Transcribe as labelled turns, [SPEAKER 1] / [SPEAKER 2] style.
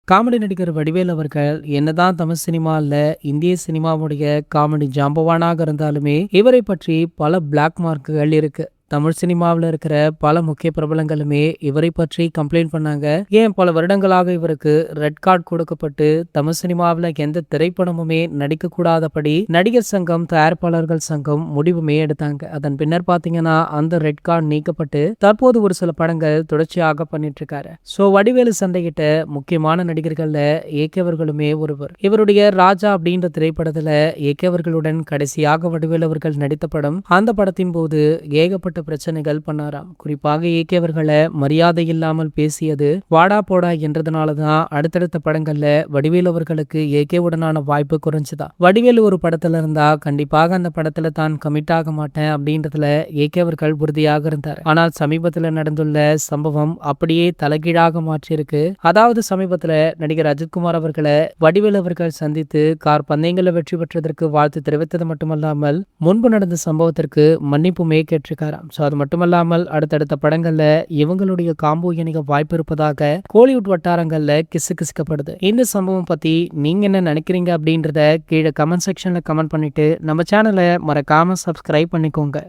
[SPEAKER 1] Comedy நடிகர் வடிவேலு அவர்கள் என்னதான் தமிழ் சினிமால இந்திய சினிமாவுடைய காமெடி ஜாம்பவானாக இருந்தாலுமே இவரை பற்றி பல பிளாக் மார்க்குகள் இருக்கு. தமிழ் சினிமாவில் இருக்கிற பல முக்கிய பிரபலங்களுமே இவரை பற்றி கம்ப்ளைண்ட் பண்ணாங்க. ஏன் பல வருடங்களாக இவருக்கு ரெட் கார்டு கொடுக்கப்பட்டு தமிழ் சினிமாவில் எந்த திரைப்படமுமே நடிக்க கூடாதபடி நடிகர் சங்கம், தயாரிப்பாளர்கள் சங்கம் முடிவுமே எடுத்தாங்க. அதன் பின்னர் பாத்தீங்கன்னா அந்த ரெட் கார்டு நீக்கப்பட்டு தற்போது ஒரு சில படங்கள் தொடர்ச்சியாக பண்ணிட்டு இருக்காரு. சோ வடிவேலு சண்டையிட்ட முக்கியமான நடிகர்கள்ல ஏகே அவர்களுமே ஒருவர். இவருடைய ராஜா அப்படின்ற திரைப்படத்துல ஏகே அவர்களுடன் கடைசியாக வடிவேலு அவர்கள் நடித்த படம். அந்த படத்தின் போது ஏகப்பட்ட பிரச்சனைகள் பண்ணாராம். குறிப்பாக ஏகே அவர்களை மரியாதை இல்லாமல் பேசியது, வாடா போடா என்றதுனாலதான் அடுத்தடுத்த படங்கள்ல வடிவேலு அவர்களுக்கு ஏகேவுடனான வாய்ப்பு குறைஞ்சுதான். வடிவேலு ஒரு படத்துல இருந்தா கண்டிப்பாக அந்த படத்துல தான் கமிட் ஆக மாட்டேன் அப்படின்றதுல ஏகே அவர்கள் உறுதியாக இருந்தார். ஆனால் சமீபத்துல நடந்துள்ள சம்பவம் அப்படியே தலைகீழாக மாற்றியிருக்கு. அதாவது சமீபத்துல நடிகர் அஜித்குமார் அவர்களை வடிவேலு அவர்கள் சந்தித்து கார் பந்தயங்களை வெற்றி பெற்றதற்கு வாழ்த்து தெரிவித்தது மட்டுமல்லாமல் முன்பு நடந்த சம்பவத்திற்கு மன்னிப்புமே கேட்டிருக்காராம். அது மட்டுமல்லாமல் அடுத்தடுத்த படங்கள்ல இவங்களுடைய காம்போ இணைக வாய்ப்பு இருப்பதாக கோலிவுட் வட்டாரங்கள்ல கிசுகிசுக்கப்படுது. இந்த சம்பவம் பத்தி நீங்க என்ன நினைக்கிறீங்க அப்படின்றத கீழே கமெண்ட் செக்ஷன்ல கமெண்ட் பண்ணிட்டு நம்ம சேனலை மறக்காம சப்ஸ்கிரைப் பண்ணிக்கோங்க.